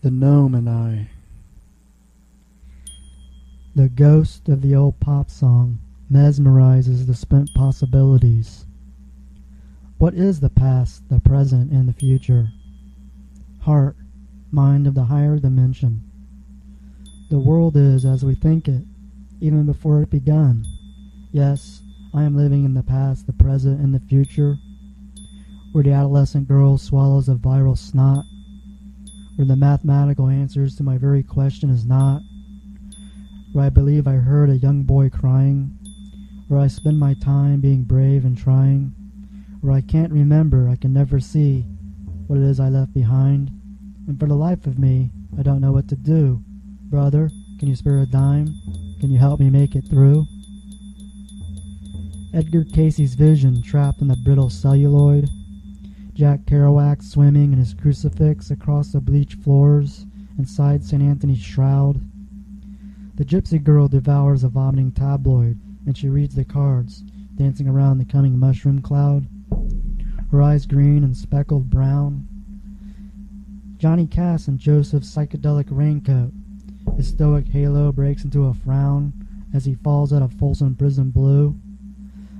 The Gnome and I. The ghost of the old pop song mesmerizes the spent possibilities. What is the past, the present, and the future? Heart, mind of the higher dimension. The world is as we think it, even before it begun. Yes, I am living in the past, the present, and the future, where the adolescent girl swallows a viral snot, where the mathematical answers to my very question is not, where I believe I heard a young boy crying, where I spend my time being brave and trying, where I can't remember, I can never see what it is I left behind, and for the life of me, I don't know what to do. Brother, can you spare a dime? Can you help me make it through? Edgar Casey's vision trapped in the brittle celluloid, Jack Kerouac swimming in his crucifix across the bleached floors inside St. Anthony's shroud. The gypsy girl devours a vomiting tabloid, and she reads the cards, dancing around the coming mushroom cloud, her eyes green and speckled brown. Johnny Cass in Joseph's psychedelic raincoat, his stoic halo breaks into a frown as he falls out of Folsom Prison Blue.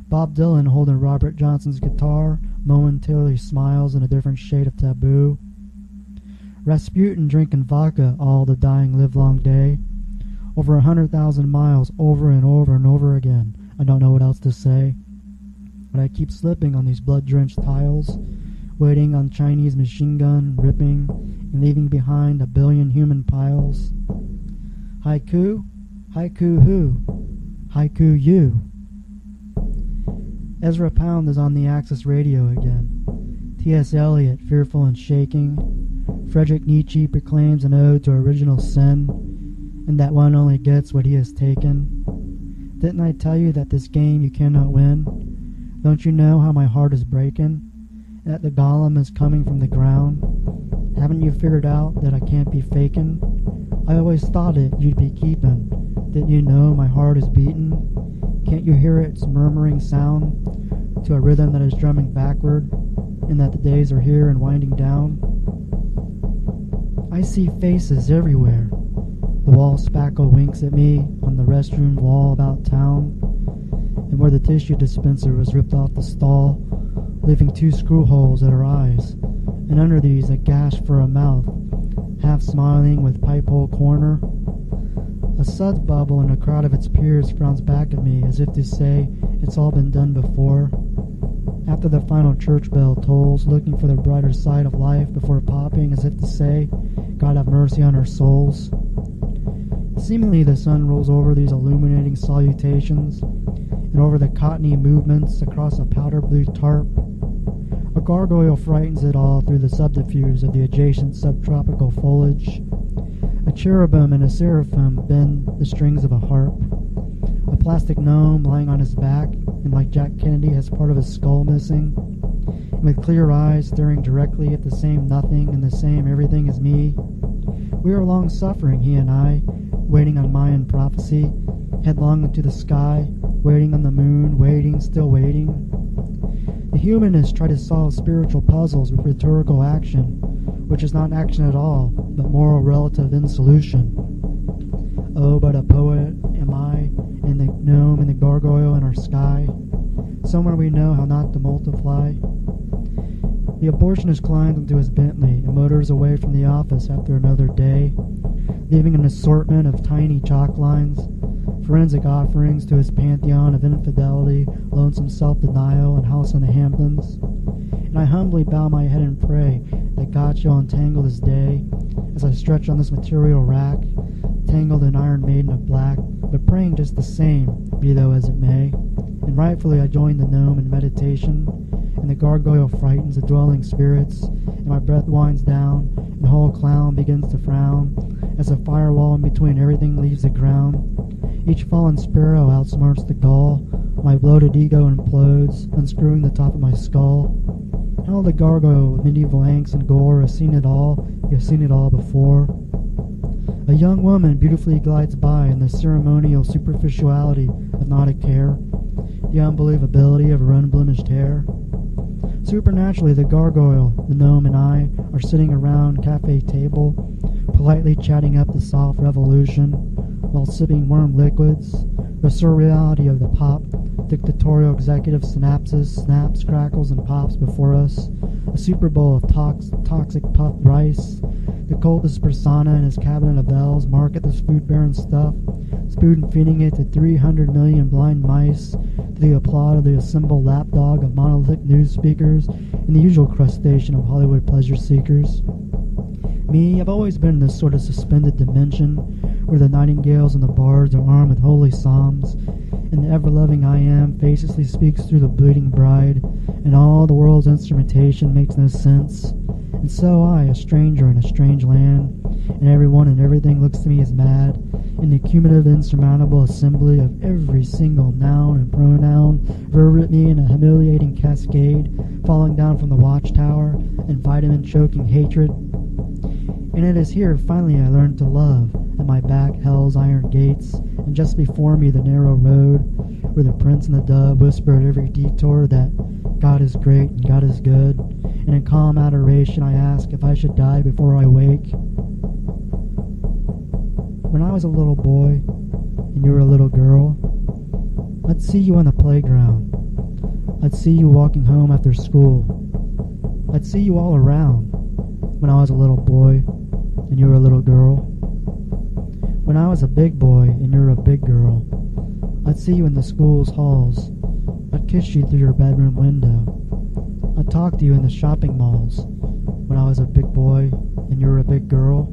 Bob Dylan holding Robert Johnson's guitar momentarily smiles in a different shade of taboo. Rasputin drinking vodka all the dying livelong day, over 100,000 miles over and over and over again. I don't know what else to say, but I keep slipping on these blood-drenched tiles, waiting on Chinese machine gun ripping and leaving behind a billion human piles. Haiku? Haiku who? Haiku you. Ezra Pound is on the Axis radio again. T.S. Eliot, fearful and shaking. Friedrich Nietzsche proclaims an ode to original sin, and that one only gets what he has taken. Didn't I tell you that this game you cannot win? Don't you know how my heart is breaking, and that the golem is coming from the ground? Haven't you figured out that I can't be faking? I always thought it you'd be keeping. Didn't you know my heart is beating? Can't you hear its murmuring sound to a rhythm that is drumming backward, and that the days are here and winding down? I see faces everywhere. The wall spackle winks at me on the restroom wall about town, and where the tissue dispenser was ripped off the stall, leaving 2 screw holes at her eyes, and under these a gash for a mouth, half smiling with pipe hole corner. A suds bubble in a crowd of its peers frowns back at me as if to say it's all been done before. After the final church bell tolls, looking for the brighter side of life before popping as if to say, God have mercy on our souls. Seemingly the sun rolls over these illuminating salutations and over the cottony movements across a powder blue tarp. A gargoyle frightens it all through the subterfuge of the adjacent subtropical foliage. A cherubim and a seraphim bend the strings of a harp. A plastic gnome lying on his back, and like Jack Kennedy has part of his skull missing, and with clear eyes staring directly at the same nothing and the same everything as me. We are long suffering, he and I, waiting on Mayan prophecy, headlong into the sky, waiting on the moon, waiting, still waiting. The humanists try to solve spiritual puzzles with rhetorical action, which is not action at all, but moral relative insolution. Oh, but a poet am I, and the gnome and the gargoyle in our sky, somewhere we know how not to multiply. The abortionist climbs into his Bentley and motors away from the office after another day, leaving an assortment of tiny chalk lines, forensic offerings to his pantheon of infidelity, lonesome self-denial, and house in the Hamptons. And I humbly bow my head and pray that God shall untangle this day as I stretch on this material rack, tangled in Iron Maiden of black, but praying just the same, be though as it may. And rightfully I join the gnome in meditation, and the gargoyle frightens the dwelling spirits, and my breath winds down, and the whole clown begins to frown, as a firewall in between everything leaves the ground. Each fallen sparrow outsmarts the gull, my bloated ego implodes, unscrewing the top of my skull. How the gargoyle with medieval angst and gore has seen it all, you've seen it all before. A young woman beautifully glides by in the ceremonial superficiality of not a care, the unbelievability of her unblemished hair. Supernaturally, the gargoyle, the gnome, and I are sitting around cafe table, politely chatting up the soft revolution while sipping warm liquids, the surreality of the pop, dictatorial executive synapses, snaps, crackles, and pops before us, a Super Bowl of toxic puffed rice, the coldest persona in his cabinet of bells market this food-barren stuff, spoon-feeding it to 300 million blind mice, to the applaud of the assembled lapdog of monolithic news speakers and the usual crustacean of Hollywood pleasure seekers. Me, I've always been in this sort of suspended dimension where the nightingales and the bards are armed with holy psalms, and the ever-loving I Am facelessly speaks through the bleeding bride, and all the world's instrumentation makes no sense. And so I, a stranger in a strange land, and everyone and everything looks to me as mad, in the cumulative insurmountable assembly of every single noun and pronoun verve at me in a humiliating cascade, falling down from the watchtower, and vitamin-choking hatred. And it is here finally I learned to love, at my back hell's iron gates, and just before me the narrow road, where the prince and the dove whisper at every detour that God is great and God is good, and in calm adoration I ask if I should die before I wake. When I was a little boy, and you were a little girl, I'd see you on the playground. I'd see you walking home after school. I'd see you all around, when I was a little boy, and you were a little girl. When I was a big boy, and you were a big girl, I'd see you in the school's halls. I'd kiss you through your bedroom window. I'd talk to you in the shopping malls, when I was a big boy, and you were a big girl.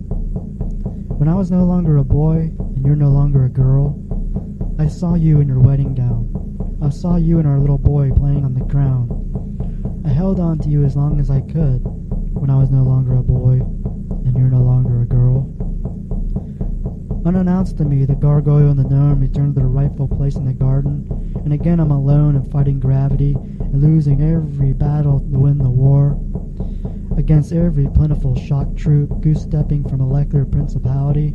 When I was no longer a boy, and you're no longer a girl, I saw you in your wedding gown. I saw you and our little boy playing on the ground. I held on to you as long as I could, when I was no longer a boy, and you're no longer a girl. Unannounced to me, the gargoyle and the gnome return to their rightful place in the garden, and again I'm alone and fighting gravity, and losing every battle to win the war. Against every plentiful shock troop, goose-stepping from molecular principality.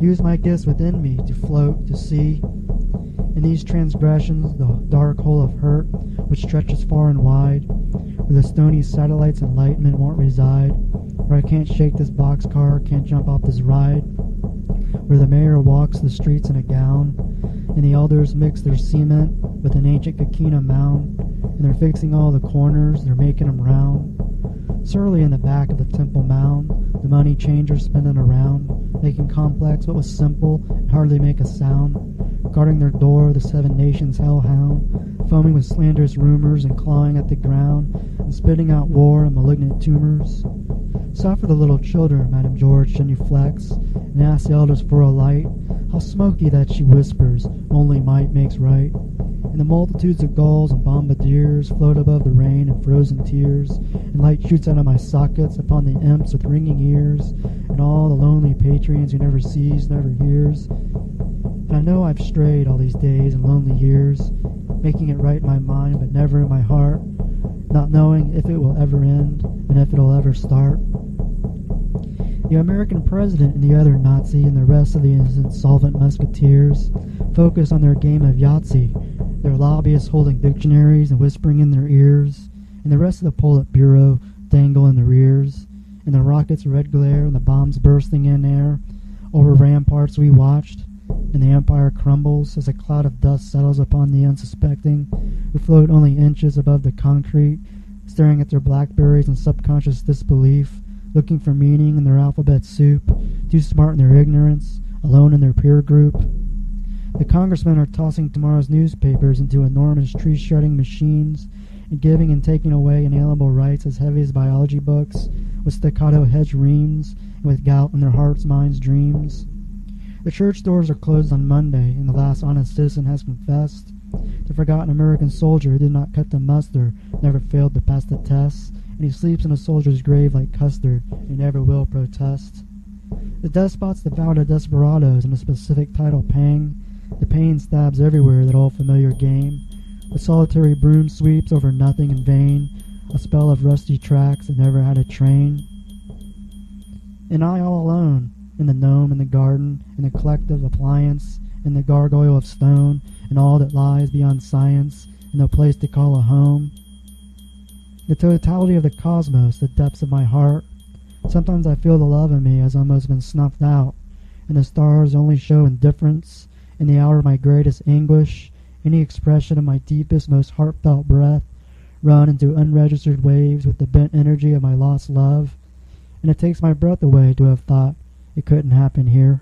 Use my gifts within me to float, to see. In these transgressions, the dark hole of hurt, which stretches far and wide, where the stony satellite's enlightenment won't reside, where I can't shake this boxcar, can't jump off this ride, where the mayor walks the streets in a gown, and the elders mix their cement with an ancient Kakina mound, and they're fixing all the corners, they're making them round. Surly in the back of the temple mound, the money changers spinning around, making complex what was simple and hardly make a sound, guarding their door, the 7 nations hellhound, foaming with slanderous rumors and clawing at the ground, and spitting out war and malignant tumors. Suffer the little children, Madam George, genuflex, and ask the elders for a light. How smoky that she whispers, only might makes right. And the multitudes of gulls and bombardiers float above the rain in frozen tears, and light shoots out of my sockets upon the imps with ringing ears, and all the lonely patrons who never sees, never hears. And I know I've strayed all these days and lonely years, making it right in my mind but never in my heart, not knowing if it will ever end and if it'll ever start. The American president and the other Nazi and the rest of the insolvent musketeers focus on their game of Yahtzee, their lobbyists holding dictionaries and whispering in their ears, and the rest of the Politburo dangle in the rears, and the rockets' red glare and the bombs bursting in air. Over ramparts we watched, and the empire crumbles as a cloud of dust settles upon the unsuspecting, who float only inches above the concrete, staring at their blackberries in subconscious disbelief, looking for meaning in their alphabet soup, too smart in their ignorance, alone in their peer group. The congressmen are tossing tomorrow's newspapers into enormous tree-shredding machines and giving and taking away inalienable rights as heavy as biology books, with staccato hedge reams and with gout in their hearts, minds, dreams. The church doors are closed on Monday, and the last honest citizen has confessed. The forgotten American soldier who did not cut the muster never failed to pass the tests, and he sleeps in a soldier's grave like custard and never will protest. The despots devour the desperados in a specific title pang. The pain stabs everywhere, that old familiar game. The solitary broom sweeps over nothing in vain, a spell of rusty tracks that never had a train. And I all alone, in the gnome, in the garden, in the collective appliance, in the gargoyle of stone, and all that lies beyond science, and no place to call a home. The totality of the cosmos, the depths of my heart, Sometimes I feel the love in me has almost been snuffed out, and the stars only show indifference in the hour of my greatest anguish. Any expression of my deepest, most heartfelt breath run into unregistered waves with the bent energy of my lost love, and it takes my breath away to have thought it couldn't happen here.